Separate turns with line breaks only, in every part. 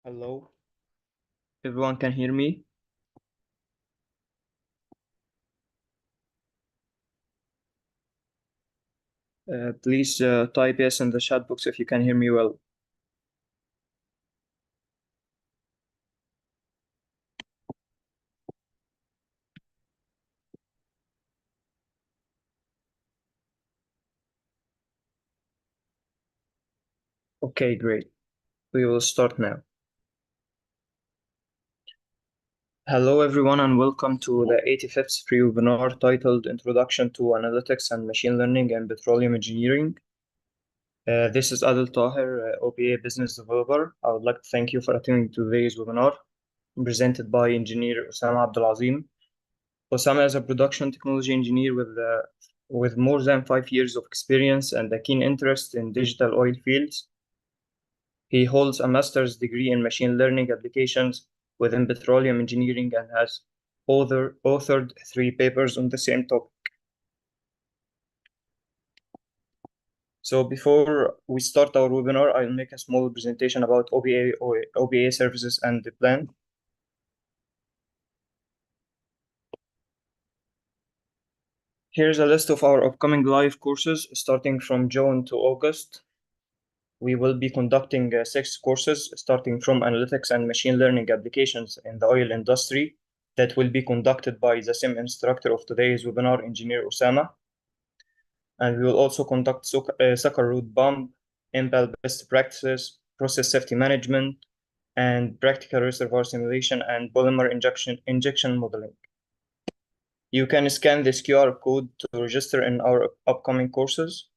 Hello, everyone can hear me? Please type yes in the chat box if you can hear me well. Okay, great. We will start now. Hello, everyone, and welcome to the 85th free webinar titled Introduction to Analytics and Machine Learning in Petroleum Engineering. This is Adil Tahir, OPA Business Developer. I would like to thank you for attending today's webinar presented by Engineer Osama Abdulazim. Osama is a production technology engineer with more than 5 years of experience and a keen interest in digital oil fields. He holds a master's degree in machine learning applications within petroleum engineering and has authored 3 papers on the same topic. So before we start our webinar, I'll make a small presentation about OPA services and the plan. Here's a list of our upcoming live courses starting from June to August. We will be conducting 6 courses starting from analytics and machine learning applications in the oil industry that will be conducted by the same instructor of today's webinar, Engineer Osama. And we will also conduct sucker root bump, impel best practices, process safety management, and practical reservoir simulation and polymer injection modeling. You can scan this QR code to register in our upcoming courses.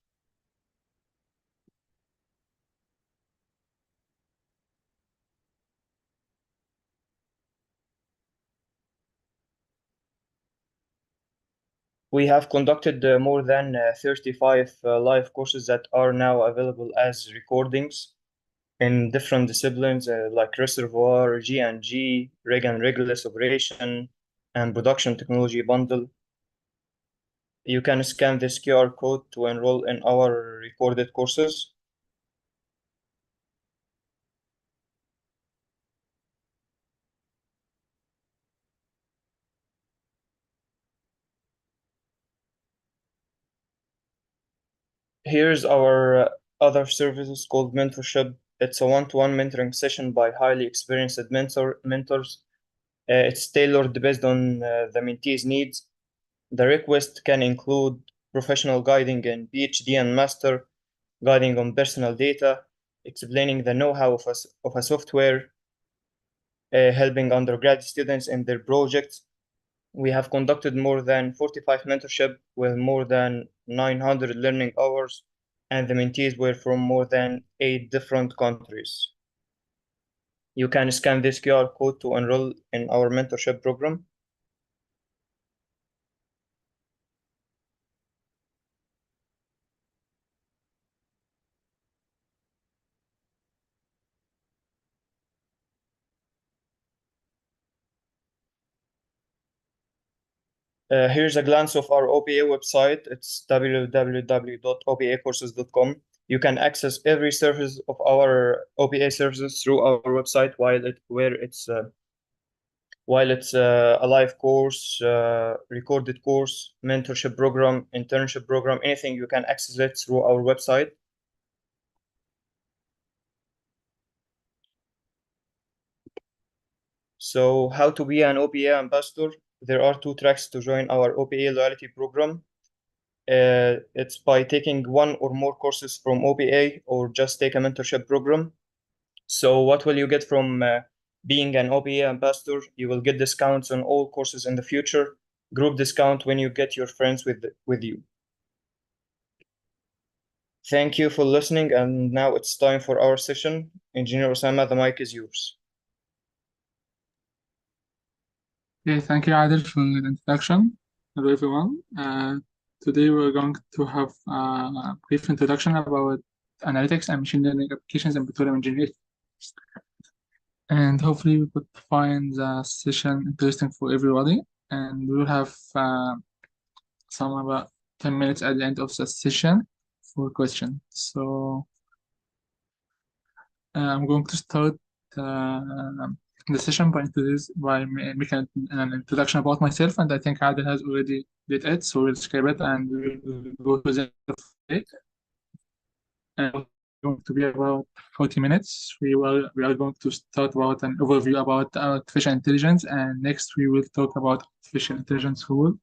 We have conducted more than 35 live courses that are now available as recordings in different disciplines like reservoir, G&G, rig and rigless operation, and production technology bundle. You can scan this QR code to enroll in our recorded courses. Here's our other services called mentorship. It's a one-to-one mentoring session by highly experienced mentors. It's tailored based on the mentee's needs. The request can include professional guiding in PhD and master, guiding on personal data, explaining the know-how of a software, helping undergrad students in their projects. We have conducted more than 45 mentorship with more than 900 learning hours, and the mentees were from more than 8 different countries. You can scan this QR code to enroll in our mentorship program. Here's a glance of our OPA website. It's www.opacourses.com. You can access every service of our OPA services through our website while it's a live course, recorded course, mentorship program, internship program, anything, you can access it through our website. So how to be an OPA ambassador? There are 2 tracks to join our OPA loyalty program. It's by taking 1 or more courses from OPA or just take a mentorship program. So what will you get from being an OPA ambassador? You will get discounts on all courses in the future, group discount when you get your friends with you. Thank you for listening, and now it's time for our session. Engineer Osama, the mic is yours.
Okay, thank you, Adil, for the introduction. Hello, everyone. Today we're going to have a brief introduction about analytics and machine learning applications in petroleum engineering. And hopefully we could find the session interesting for everybody. And we'll have some about 10 minutes at the end of the session for questions. So I'm going to start the session making an introduction about myself, and I think Adel has already did it, so we'll skip it and we'll go to the end of the day. And it's going to be about 40 minutes. We are going to start about an overview about artificial intelligence, and next we will talk about artificial intelligence rule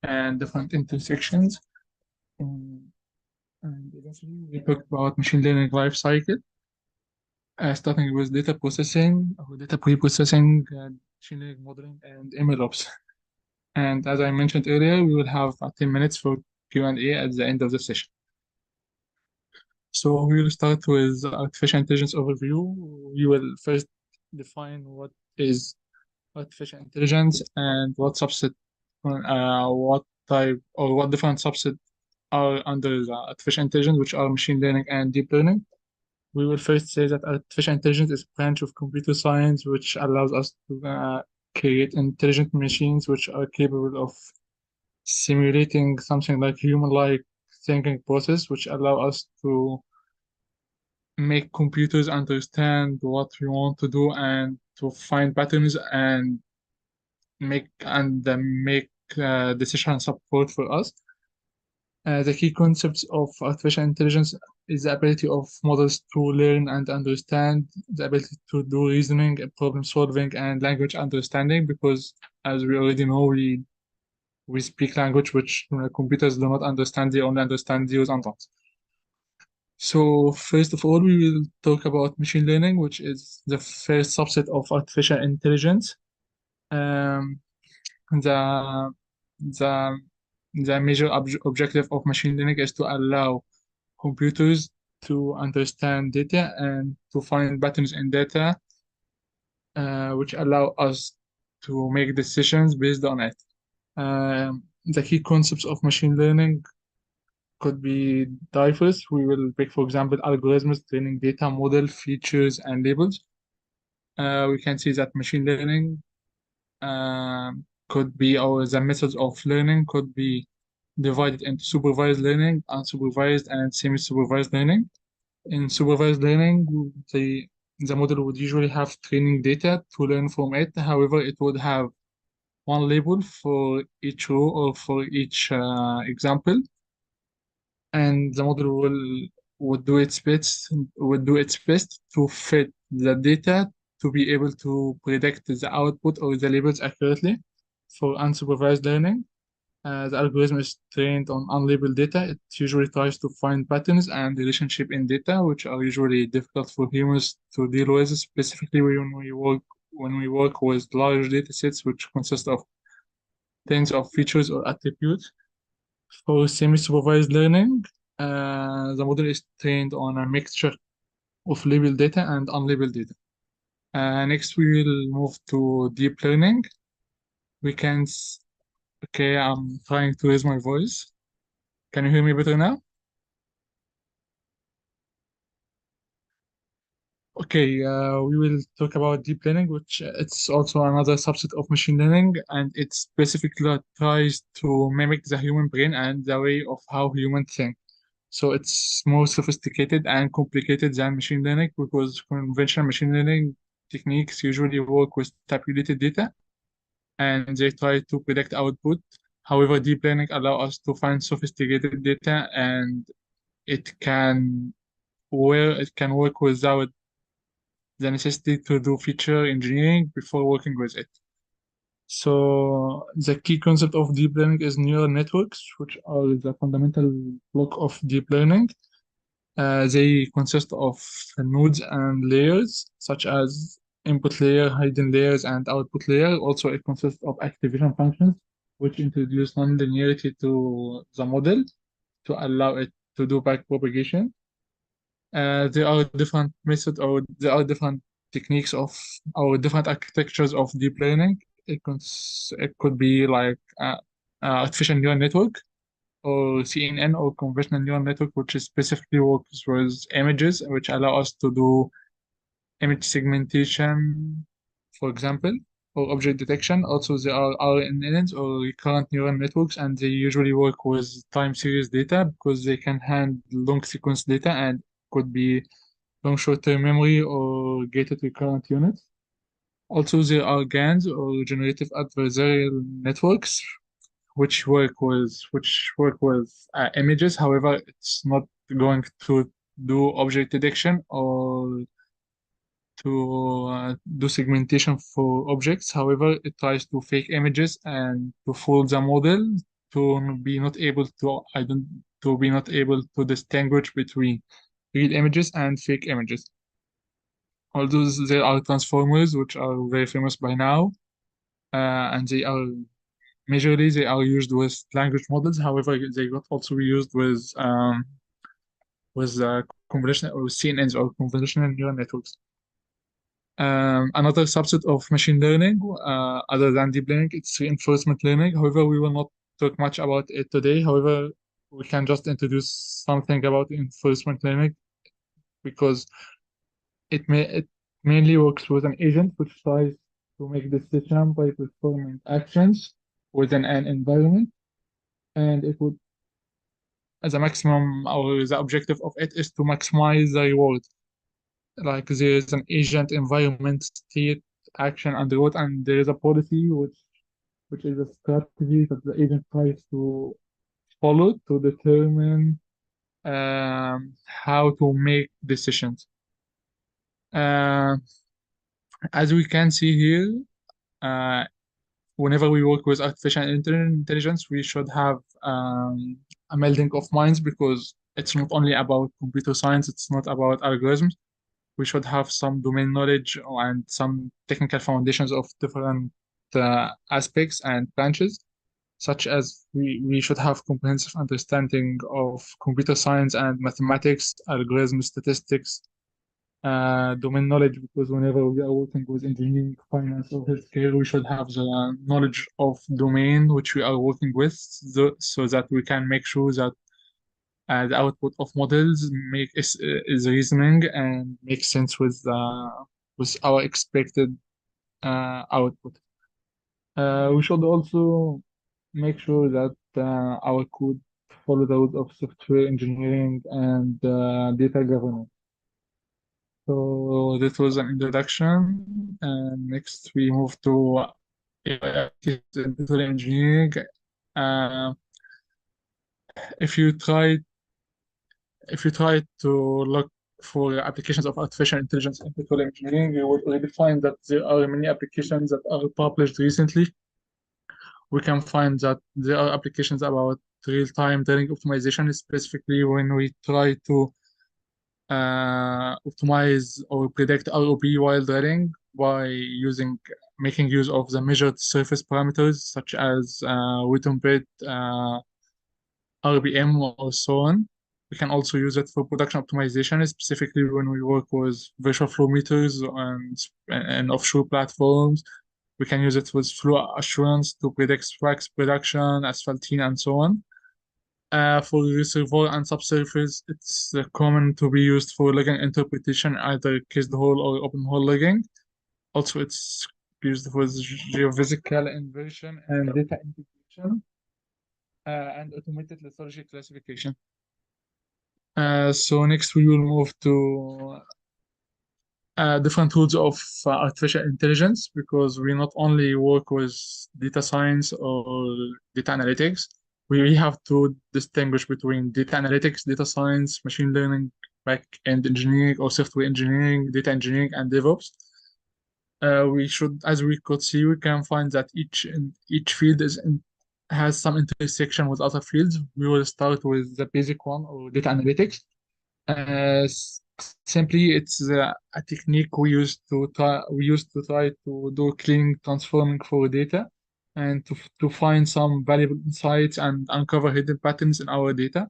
and different intersections. Um, and eventually we talk about machine learning life cycle, starting with data processing or data pre-processing, machine learning modeling, and MLOps. And as I mentioned earlier, we will have 10 minutes for Q&A at the end of the session. So we will start with artificial intelligence overview. We will first define what is artificial intelligence and what type or what different subset are under the artificial intelligence, which are machine learning and deep learning. We will first say that artificial intelligence is a branch of computer science which allows us to create intelligent machines which are capable of simulating something like human-like thinking process, which allow us to make computers understand what we want to do and to find patterns and make decision support for us. The key concepts of artificial intelligence is the ability of models to learn and understand, the ability to do reasoning, problem solving, and language understanding, because as we already know, we speak language which computers do not understand, they only understand zeros and ones. So first of all, we will talk about machine learning, which is the first subset of artificial intelligence. Um, the the the major objective of machine learning is to allow computers to understand data and to find patterns in data, which allow us to make decisions based on it. The key concepts of machine learning could be diverse. We will pick, for example, algorithms, training data, model, features, and labels. We can see that machine learning could be, or the methods of learning could be divided into supervised learning, unsupervised, and semi-supervised learning. In supervised learning, the model would usually have training data to learn from it. However, it would have one label for each row or for each example, and the model would do its best to fit the data to be able to predict the output or the labels accurately. For unsupervised learning, the algorithm is trained on unlabeled data. It usually tries to find patterns and relationship in data, which are usually difficult for humans to deal with, specifically when we work with large data sets which consist of tens of features or attributes. For semi-supervised learning, the model is trained on a mixture of labeled data and unlabeled data. Next, we will move to deep learning. We can, okay, I'm trying to raise my voice. Can you hear me better now? Okay, we will talk about deep learning, which it's also another subset of machine learning, and it specifically tries to mimic the human brain and the way of how humans think. So it's more sophisticated and complicated than machine learning because conventional machine learning techniques usually work with tabulated data and they try to predict output. However, deep learning allows us to find sophisticated data and it can it can work without the necessity to do feature engineering before working with it. So the key concept of deep learning is neural networks, which are the fundamental block of deep learning. They consist of nodes and layers, such as input layer, hidden layers, and output layer. Also, it consists of activation functions, which introduce nonlinearity to the model to allow it to do backpropagation. There are different methods or there are different techniques of or different architectures of deep learning. It could be like artificial neural network or CNN or conventional neural network, which is specifically works with images, which allow us to do image segmentation, for example, or object detection. Also, there are RNNs or recurrent neural networks, and they usually work with time series data because they can handle long sequence data and could be long short-term memory or gated recurrent units. Also, there are GANs or generative adversarial networks, which work with images. However, it's not going to do object detection or to do segmentation for objects. However, it tries to fake images and to fool the model to be not able to distinguish between real images and fake images. Although there are transformers which are very famous by now, and they are used with language models. However, they got also used with convolutional or CNNs or convolutional neural networks. Another subset of machine learning, other than deep learning, it's reinforcement learning. However, we will not talk much about it today. However, we can just introduce something about reinforcement learning because it mainly works with an agent which tries to make decision by performing actions within an environment, and it would, as a maximum, or the objective of it is to maximize the reward. Like there is an agent, environment, state, action, and reward, and there is a policy which is a strategy that the agent tries to follow to determine how to make decisions. Uh, as we can see here, uh, whenever we work with artificial intelligence, we should have a melding of minds because it's not only about computer science, it's not about algorithms. We should have some domain knowledge and some technical foundations of different aspects and branches, such as we should have comprehensive understanding of computer science and mathematics, algorithms, statistics, domain knowledge, because whenever we are working with engineering, finance, or healthcare, we should have the knowledge of domain which we are working with, so that we can make sure that the output of models is reasoning and makes sense with our expected output. We should also make sure that our code follow the rules of software engineering and data governance. So this was an introduction, and next we move to AI and petroleum engineering. Uh, if you try to look for applications of artificial intelligence in petroleum engineering, you will already find that there are many applications that are published recently. We can find that there are applications about real-time drilling optimization, specifically when we try to optimize or predict ROP while drilling by making use of the measured surface parameters such as return rate, RPM, or so on. We can also use it for production optimization, specifically when we work with virtual flow meters and offshore platforms. We can use it with flow assurance to predict fracs production, asphaltene, and so on. For reservoir and subsurface, it's common to be used for logging interpretation, either cased hole or open hole logging. Also, it's used for geophysical inversion and data integration, and automated lithology classification. So next we will move to different tools of artificial intelligence, because we not only work with data science or data analytics, we have to distinguish between data analytics, data science, machine learning, back-end engineering or software engineering, data engineering, and DevOps. As we could see, we can find that each field has some intersection with other fields. We will start with the basic one, or data analytics. Simply, it's a technique we used to try to do cleaning, transforming for data, and to find some valuable insights and uncover hidden patterns in our data.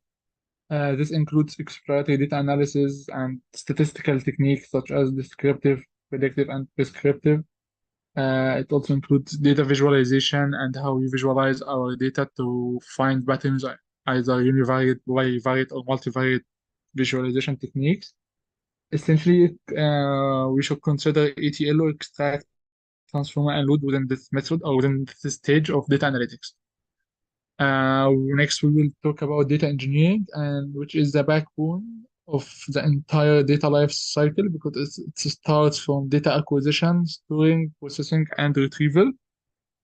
This includes exploratory data analysis and statistical techniques such as descriptive, predictive, and prescriptive. It also includes data visualization and how we visualize our data to find patterns, either univariate, bivariate, or multivariate visualization techniques. Essentially, we should consider ETL, or extract, transform, and load, within this method or within this stage of data analytics. Next, we will talk about data engineering, and which is the backbone of the entire data life cycle because it starts from data acquisition, storing, processing, and retrieval.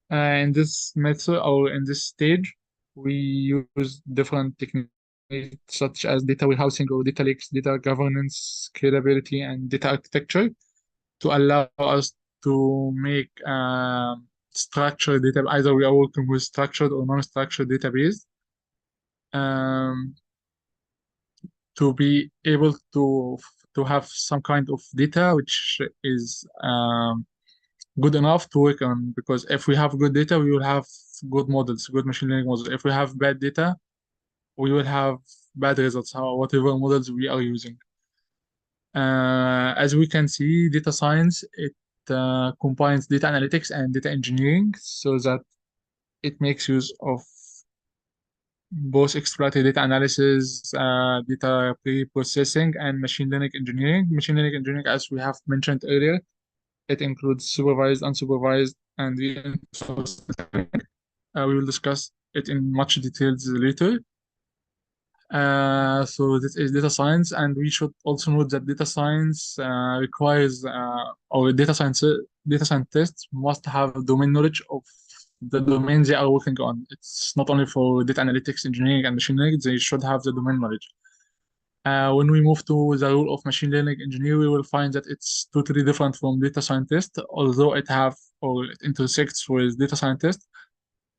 In this method or in this stage, we use different techniques such as data warehousing or data lakes, data governance, scalability, and data architecture to allow us to make structured data. Either we are working with structured or non-structured database um, to be able to have some kind of data which is good enough to work on. Because if we have good data, we will have good models, good machine learning models. If we have bad data, we will have bad results, whatever models we are using. As we can see, data science, it combines data analytics and data engineering so that it makes use of both exploratory data analysis, data pre-processing, and machine learning engineering. Machine learning engineering, as we have mentioned earlier, it includes supervised, unsupervised, and reinforced learning. We will discuss it in much details later. So this is data science, and we should also note that data science requires, or data scientists must have domain knowledge of the domain they are working on. It's not only for data analytics, engineering, and machine learning, they should have the domain knowledge. When we move to the role of machine learning engineer, we will find that it's totally different from data scientist, although it intersects with data scientist.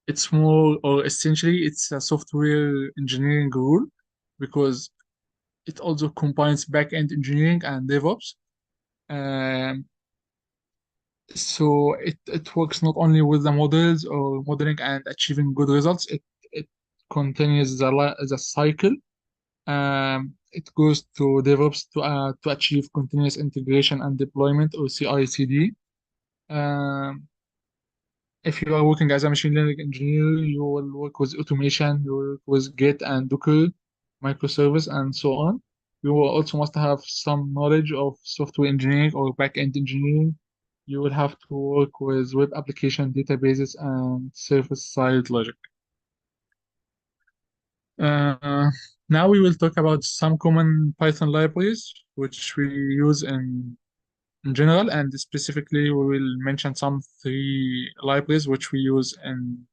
It's more, or essentially, it's a software engineering role because it also combines back-end engineering and DevOps. Um, so it works not only with the models or modeling and achieving good results, it continues the cycle. It goes to DevOps to achieve continuous integration and deployment or CI/CD. Um, if you are working as a machine learning engineer, you will work with automation, you will work with Git and Docker, microservice, and so on. You will also must have some knowledge of software engineering or back-end engineering. You will have to work with web application databases and server-side logic. Uh, Now we will talk about some common Python libraries which we use in general, and specifically we will mention some three libraries which we use in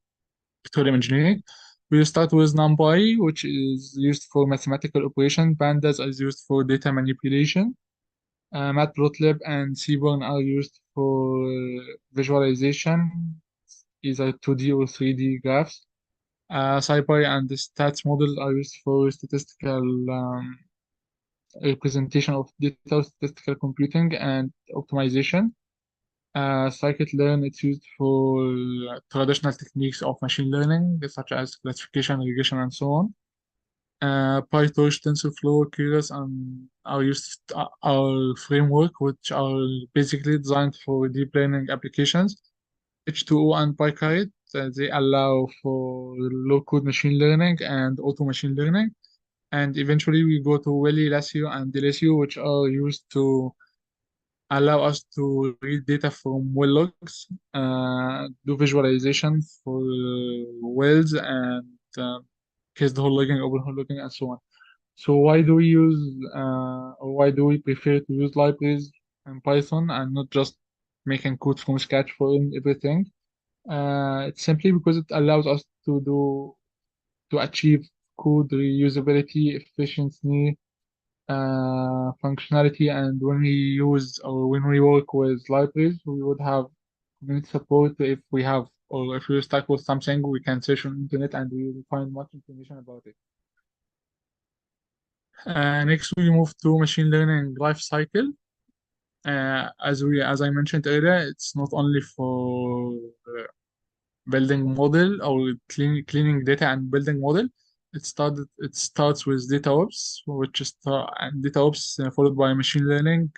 petroleum engineering. We'll start with NumPy, which is used for mathematical operation. Pandas is used for data manipulation. Matplotlib and Seaborn are used for visualization, either 2D or 3D graphs. SciPy and the stats model are used for statistical representation of data, statistical computing, and optimization. Scikit-learn, it's used for traditional techniques of machine learning, such as classification, regression, and so on. PyTorch, TensorFlow, Keras, and are framework which are basically designed for deep learning applications. H2O and PyKite, they allow for low-code machine learning and auto machine learning. And eventually we go to Willy, Lassio, and Delesio, which are used to allow us to read data from well logs, do visualization for wells, and case the whole logging, open hole logging, and so on. So why do we use, or why do we prefer to use libraries in Python and not just making code from scratch for everything? It's simply because it allows us to achieve code reusability, efficiency, functionality, and when we use or when we work with libraries, we would have community support. If we have or if we're stuck with something, we can search on internet and we will find much information about it. Next, we move to machine learning life cycle. As I mentioned earlier, it's not only for building model or cleaning data and building model. It starts with data ops, which is and data ops followed by machine learning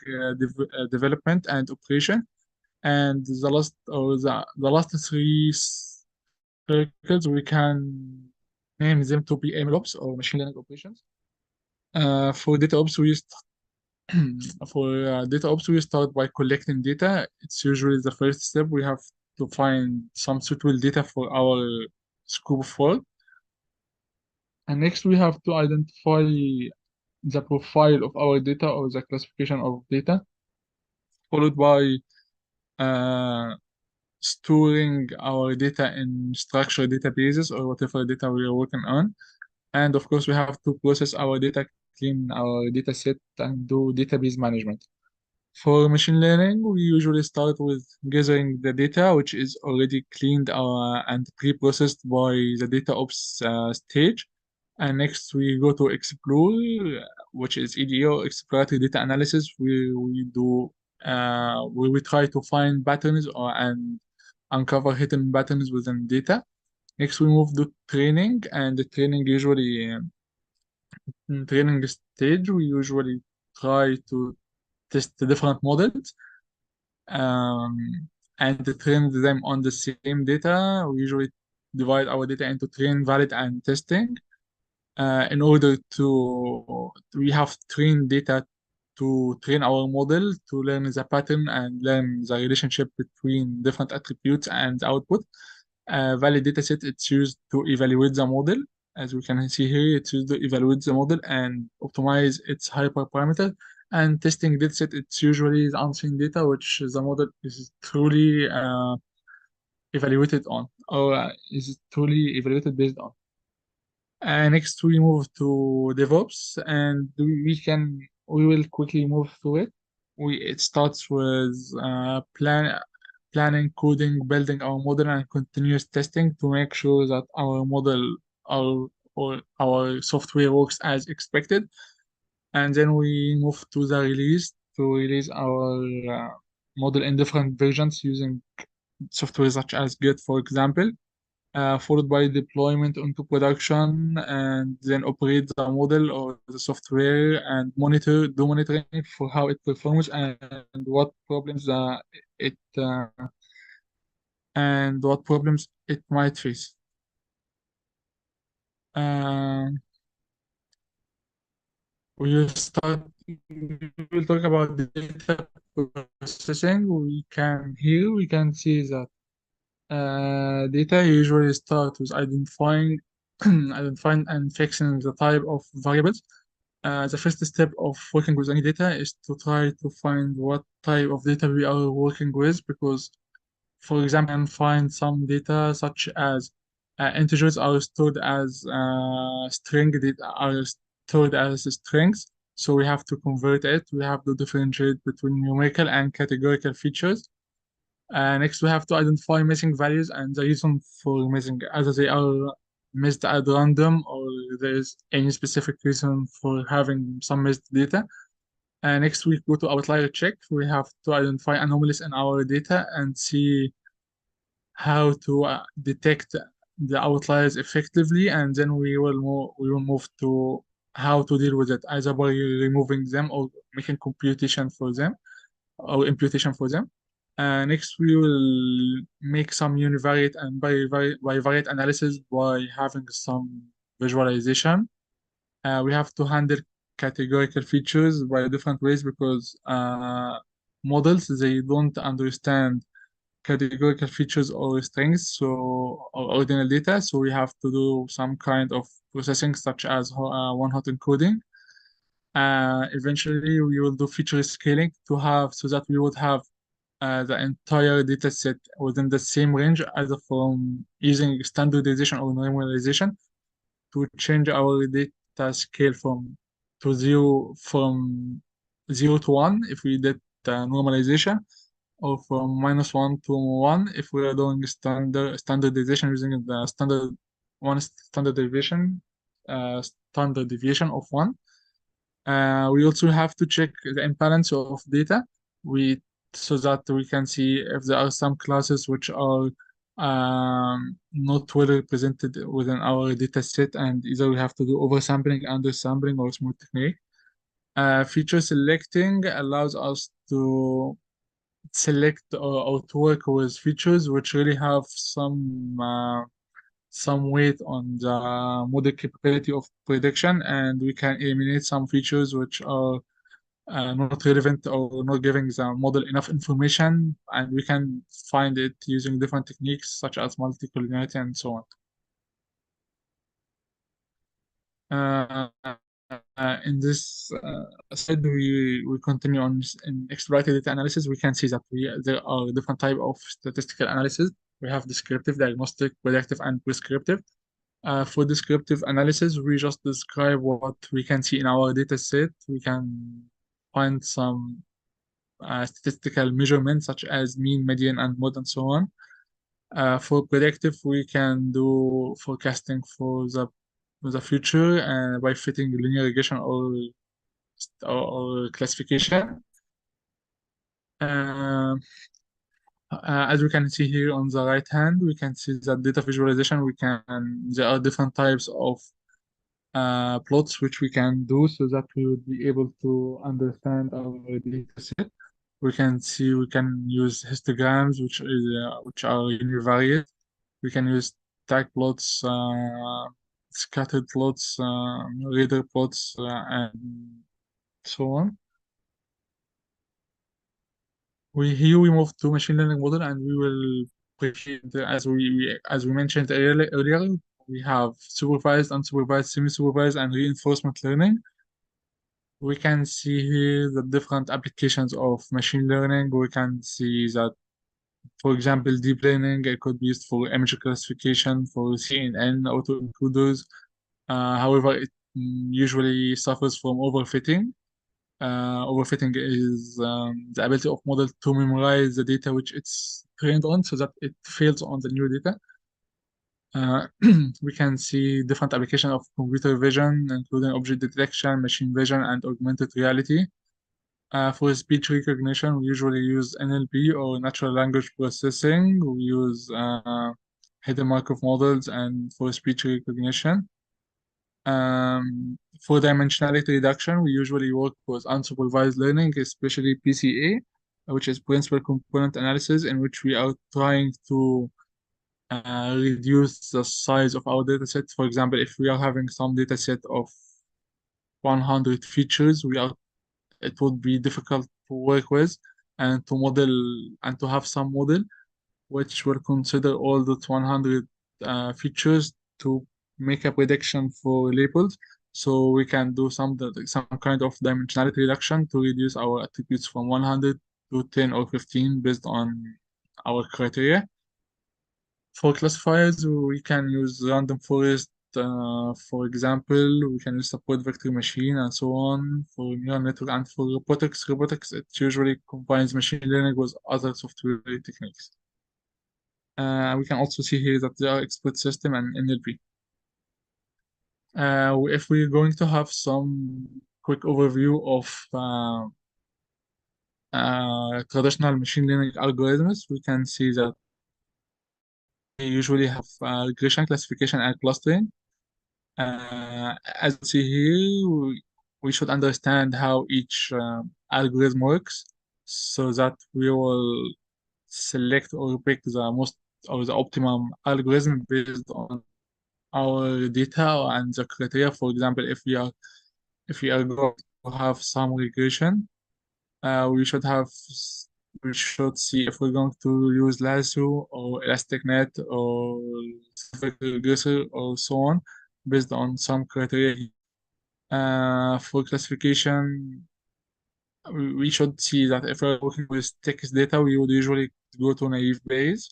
development and operation. And the last three circles we can name them to be ML ops or machine learning operations. For data ops, data ops, we start by collecting data. It's usually the first step. We have to find some suitable data for our scope of work. And next, we have to identify the profile of our data or the classification of data, followed by uh, storing our data in structured databases or whatever data we are working on. And of course, we have to process our data, clean our data set, and do database management. For machine learning, we usually start with gathering the data, which is already cleaned and pre-processed by the data ops stage. And next, we go to explore, which is EDO, exploratory data analysis, where we try to find patterns and uncover hidden patterns within data. Next, we move to training, and the training usually in training stage, we usually try to test the different models um, and train them on the same data. We usually divide our data into train, valid, and testing. In order to we have trained data to train our model to learn the pattern and learn the relationship between different attributes and output. Valid data set, it's used to evaluate the model. As we can see here, it's used to evaluate the model and optimize its hyperparameter. And testing data set, it's usually the unseen data, which the model is truly evaluated on, or is truly evaluated based on. Next, we move to DevOps, and we will quickly move through it. It starts with planning, coding, building our model, and continuous testing to make sure that our model or our software works as expected. And then we move to the release to release our model in different versions using software such as Git, for example, followed by deployment into production, and then operate the model or the software and do monitoring for how it performs what problems it uh, what problems it might face. Uh, we will start. We will talk about the data processing. We can see that data usually start with identifying identifying and fixing the type of variables. The first step of working with any data is to try to find what type of data we are working with, because, for example, you can find some data such as integers are stored as string data are stored as strings. So we have to convert it. We have to differentiate between numerical and categorical features. Next, we have to identify missing values and the reason for missing, either they are missed at random or there is any specific reason for having some missed data. Next, we go to outlier check. We have to identify anomalies in our data and see how to detect the outliers effectively, and then we will move to how to deal with it, either by removing them or making computation for them or imputation for them. Next, we will make some univariate and bivariate analysis by having some visualization. We have to handle categorical features by different ways because models, they don't understand categorical features or strings, or ordinal data. So we have to do some kind of processing such as one-hot encoding. Eventually, we will do feature scaling to have so that we would have the entire data set within the same range, either from using standardization or normalization to change our data scale from 0 to 1 if we did normalization, or from -1 to 1 if we are doing standardization using the standard deviation of 1. We also have to check the imbalance of data we so that we can see if there are some classes which are not well represented within our data set, and either we have to do oversampling, undersampling, or smooth technique. Feature selecting allows us to select or to work with features which really have some weight on the model capability of prediction, and we can eliminate some features which are not relevant or not giving the model enough information, and we can find it using different techniques such as multicollinearity and so on. In this slide, we continue on in explorative data analysis. We can see that there are different type of statistical analysis. We have descriptive, diagnostic, predictive, and prescriptive. For descriptive analysis, we just describe what we can see in our data set. We can find some statistical measurements such as mean, median, and mode, and so on. For predictive, we can do forecasting for the future by fitting linear regression or classification. Uh, as we can see here on the right hand, we can see that data visualization, there are different types of plots which we can do so that we would be able to understand our data set. We can use histograms, which are univariate. We can use tag plots, scattered plots, radar plots, and so on. Here we move to machine learning model, and we will as we mentioned earlier, we have supervised, unsupervised, semi-supervised, and reinforcement learning. We can see here the different applications of machine learning. We can see that, for example, deep learning, it could be used for image classification, for CNN, autoencoders. However, it usually suffers from overfitting. Overfitting is the ability of model to memorize the data which it's trained on so that it fails on the new data. We can see different applications of computer vision, including object detection, machine vision, and augmented reality. For speech recognition, we usually use NLP or natural language processing. We use hidden Markov models and for speech recognition. For dimensionality reduction, we usually work with unsupervised learning, especially PCA, which is principal component analysis, in which we are trying to reduce the size of our data set. For example, if we are having some data set of 100 features, it would be difficult to work with and to model and to have some model which will consider all the 100 features to make a prediction for labels. So we can do some kind of dimensionality reduction to reduce our attributes from 100 to 10 or 15 based on our criteria. For classifiers, we can use random forest, for example. We can use support vector machine and so on for neural network. And for robotics, it usually combines machine learning with other software techniques. We can also see here that there are expert system and NLP. If we're going to have some quick overview of traditional machine learning algorithms, we can see that we usually have regression, classification, and clustering. As you see here, we should understand how each algorithm works so that we will select or pick the most or the optimum algorithm based on our data and the criteria. For example, if we are going to have some regression, we should see if we're going to use lasso or elastic net or vector regressor or so on based on some criteria. For classification, we should see that if we're working with text data, we would usually go to naive Bayes.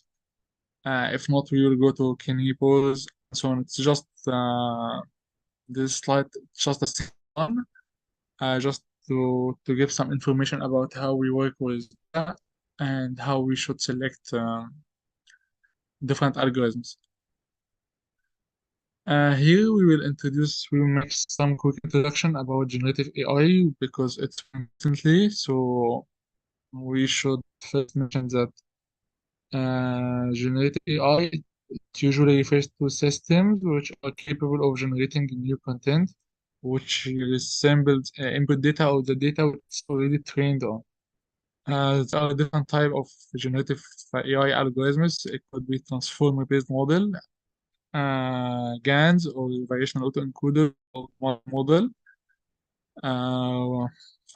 If not, we will go to K-nearpose and so on. It's just this slide, just a second one, just to give some information about how we work with that and how we should select different algorithms. Here we will make some quick introduction about generative AI because it's recently, so we should first mention that generative AI it usually refers to systems which are capable of generating new content which resembles input data or the data which it's already trained on. There are different type of generative AI algorithms. It could be transformer-based model, GANs or variational autoencoder or model.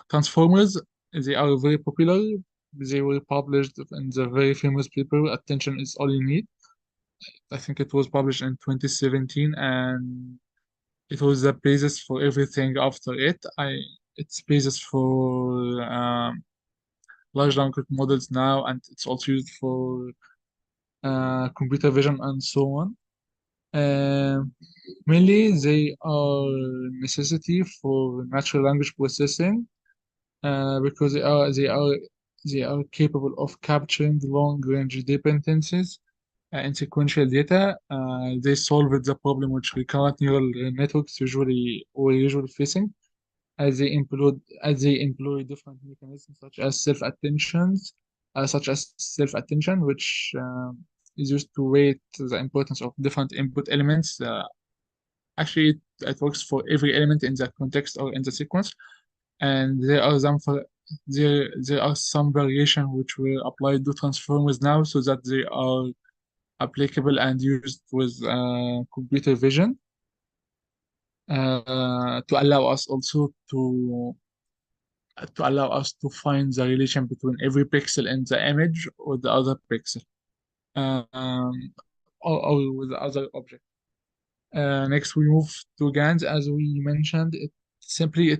Transformers, they are very popular. They were published in the very famous paper, Attention is All You Need. I think it was published in 2017, and it was the basis for everything after it. It's basis for large language models now, and it's also used for computer vision and so on. Um, Mainly, they are necessity for natural language processing because they are capable of capturing long-range dependencies in sequential data. They solved the problem which recurrent neural networks usually facing, as they employ different mechanisms such as self-attention, which is used to weight the importance of different input elements. Actually, it works for every element in the context or in the sequence, and there are some variation which were applied to transformers now, so that they are applicable and used with computer vision to allow us also to find the relation between every pixel in the image or the other pixel, um, or with the other object. Next, we move to GANs. As we mentioned, it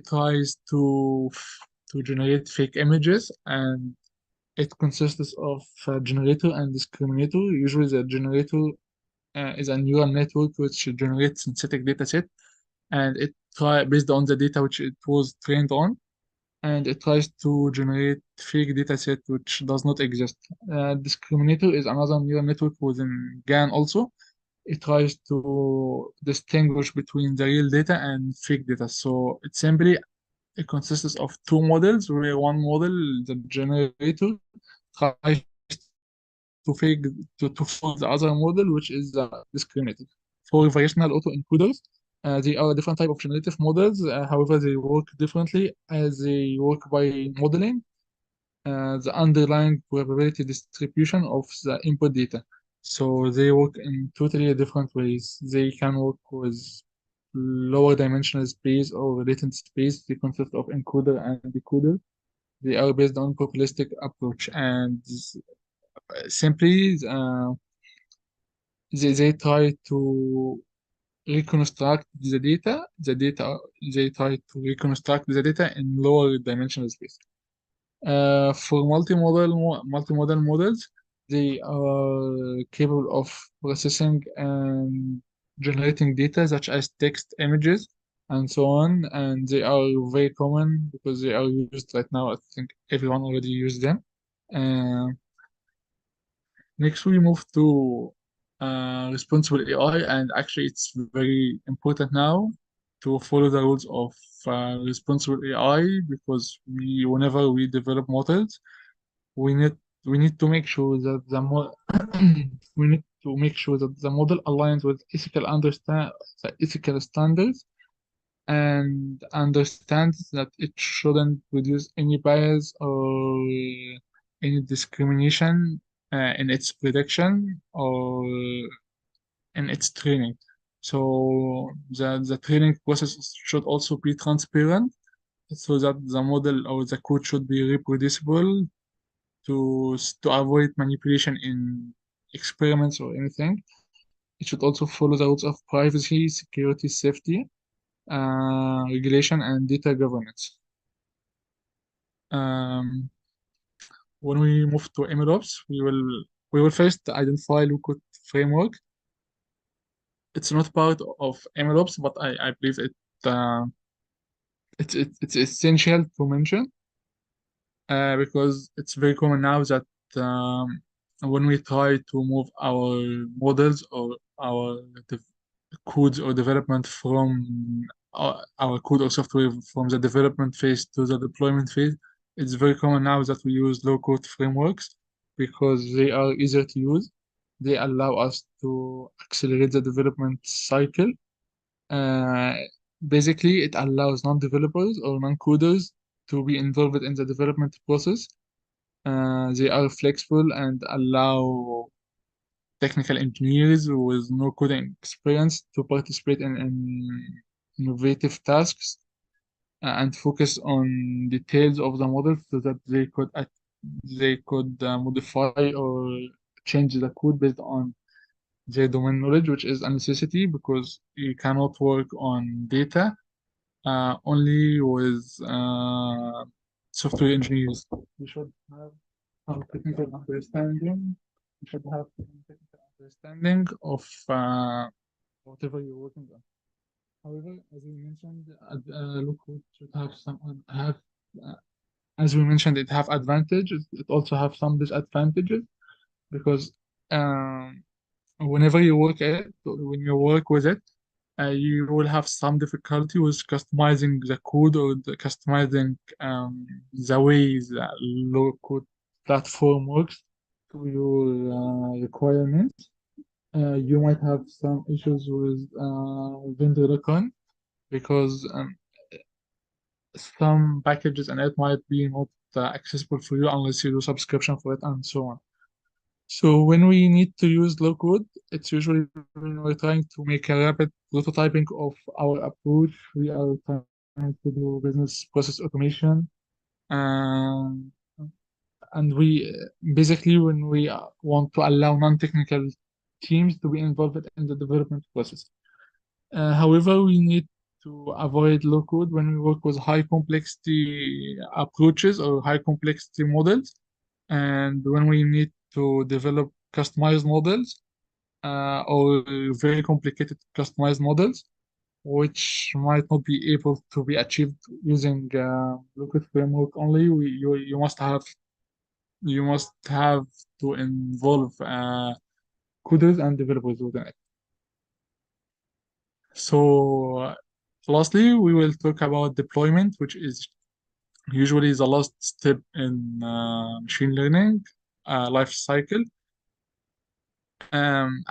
tries to generate fake images, and it consists of a generator and discriminator. Usually, the generator is a neural network which generates synthetic data set, and it try based on the data which it was trained on, and it tries to generate fake data set which does not exist. Discriminator is another neural network within GAN also. It tries to distinguish between the real data and fake data. So it consists of two models, where one model, the generator, tries to fake to fool the other model, which is the discriminator. For variational autoencoders, they are a different type of generative models. However, they work differently as they work by modeling the underlying probability distribution of the input data. So they work in totally different ways. They can work with lower dimensional space or latent space. They consist of encoder and decoder. They are based on probabilistic approach, and simply they try to reconstruct the data. They try to reconstruct the data in lower dimensional space. For multimodal models, they are capable of processing and generating data such as text, images, and so on. And they are very common because they are used right now. I think everyone already uses them. Uh, Next, we move to responsible AI, and actually, it's very important now to follow the rules of responsible AI, because whenever we develop models, we need we need to make sure that we need to make sure that the model aligns with the ethical standards, and understands that it shouldn't produce any bias or any discrimination in its prediction or in its training. So the training process should also be transparent, so that the model or the code should be reproducible to avoid manipulation in experiments or anything. It should also follow the rules of privacy, security, safety, regulation, and data governance. Um, when we move to MLOps, we will first identify low-code framework. It's not part of MLOps, but I believe it's essential to mention because it's very common now that when we try to move our models or our codes or development from our code or software from the development phase to the deployment phase, it's very common now that we use low-code frameworks because they are easier to use. They allow us to accelerate the development cycle. Uh, Basically, it allows non-developers or non-coders to be involved in the development process. They are flexible and allow technical engineers with no coding experience to participate in innovative tasks and focus on details of the model, so that they could modify or change the code based on their domain knowledge, which is a necessity because you cannot work on data only with software engineers. You should have some technical understanding. You should have some technical understanding of whatever you're working on. However, as we mentioned, Lookwood should have uh, as we mentioned, it have advantages. It also have some disadvantages because um, whenever you work it, when you work with it, you will have some difficulty with customizing the code or customizing the way the low code platform works to your requirements. You might have some issues with vendor lock-in because some packages and it might be not accessible for you unless you do subscription for it and so on. So when we need to use low code, it's usually when we're trying to make a rapid prototyping of our approach. We are trying to do business process automation, and we basically when we want to allow non-technical teams to be involved in the development process. However, we need to avoid low code when we work with high complexity approaches or high complexity models, and when we need to develop customized models or very complicated customized models, which might not be able to be achieved using low-code framework only. You must have to involve coders and developers within it. So, lastly, we will talk about deployment, which is usually the last step in machine learning life cycle. And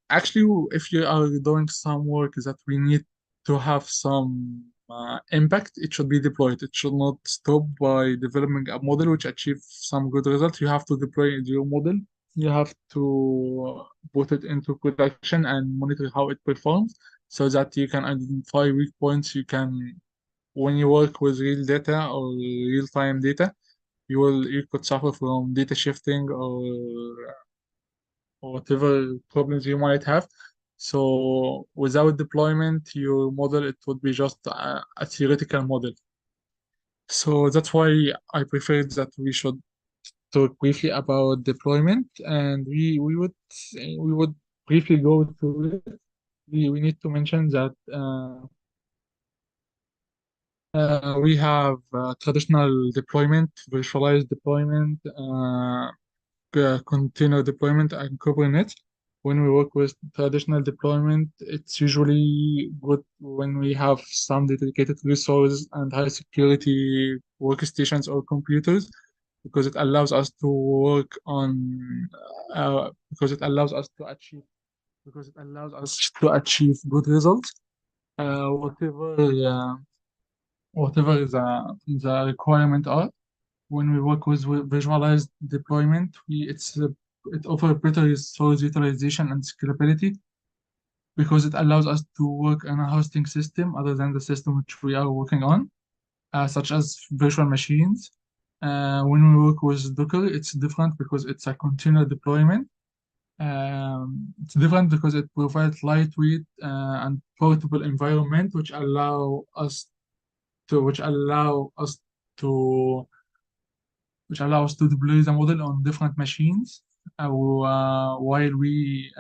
actually, if you are doing some work that we need to have some impact, it should be deployed. It should not stop by developing a model which achieves some good results. You have to deploy your model. You have to put it into production and monitor how it performs so that you can identify weak points. When you work with real data or real-time data, you could suffer from data shifting or whatever problems you might have. So without deployment, your model, it would be just a theoretical model. So that's why I prefer that we should talk briefly about deployment, and we would briefly go through it. We need to mention that we have traditional deployment, virtualized deployment, container deployment and Kubernetes. When we work with traditional deployment, it's usually good when we have some dedicated resources and high security workstations or computers because it allows us to work on because it allows us to achieve good results. Whatever whatever the requirement are when we work with visualized deployment, it offers better resource utilization and scalability because it allows us to work on a hosting system other than the system which we are working on, such as virtual machines. When we work with Docker, it's different because it's a container deployment. It's different because it provides lightweight and portable environment which allow us to deploy the model on different machines while we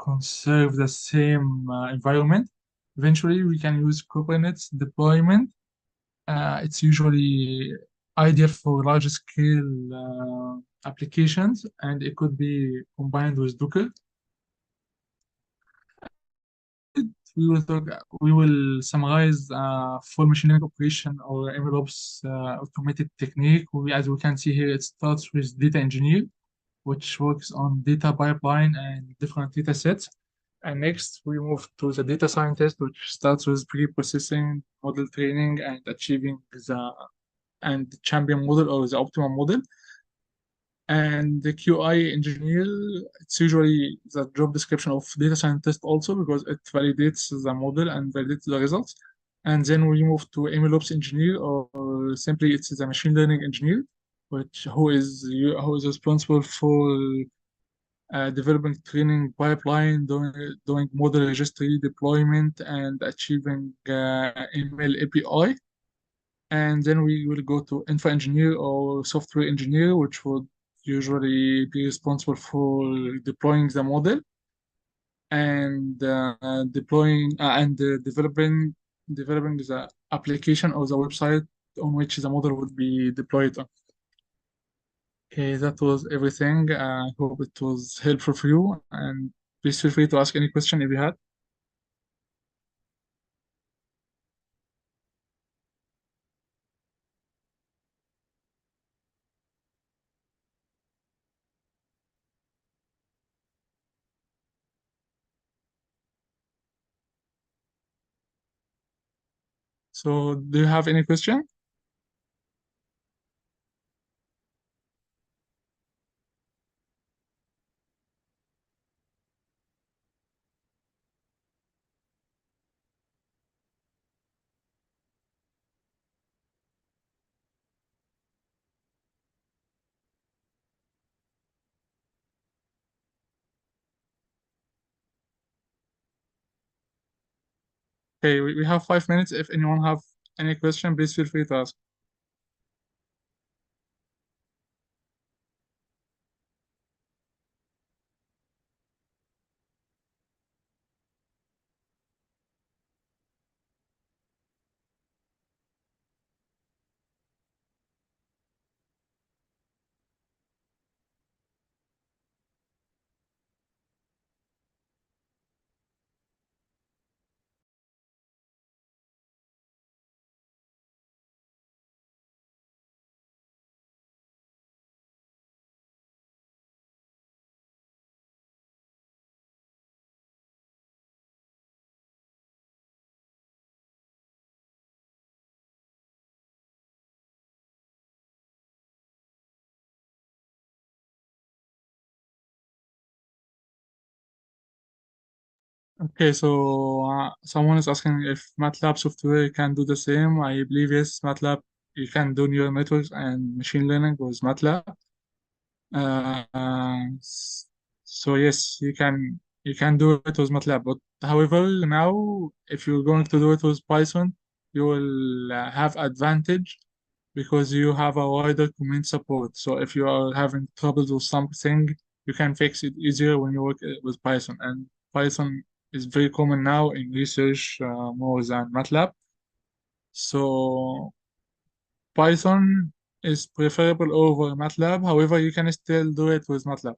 conserve the same environment. Eventually, we can use Kubernetes deployment. It's usually ideal for large scale applications, and it could be combined with Docker. We will summarize full machine learning operation or MLOps automated technique. As we can see here, it starts with data engineer, which works on data pipeline and different data sets. And next, we move to the data scientist, which starts with pre-processing, model training, and achieving the champion model or the optimum model. And the QI engineer, it's usually the job description of data scientist also because it validates the model and validates the results. And then we move to MLOps engineer, or simply it's the machine learning engineer, who is responsible for developing training pipeline, doing model registry deployment, and achieving ML API. And then we will go to info engineer or software engineer, which would usually be responsible for deploying the model and developing the application or the website on which the model would be deployed on. Okay, that was everything. I hope it was helpful for you, and please feel free to ask any question if you had. So, do you have any question? Okay, we have 5 minutes. If anyone have any question, please feel free to ask. Okay, so someone is asking if MATLAB software can do the same. I believe yes, MATLAB, you can do neural networks and machine learning with MATLAB. Uh, uh, s- so yes, you can do it with MATLAB. But however, now if you're going to do it with Python, you will have advantage because you have a wider command support. So if you are having troubles with something, you can fix it easier when you work with Python. And Python is very common now in research more than MATLAB. So Python is preferable over MATLAB. However, you can still do it with MATLAB.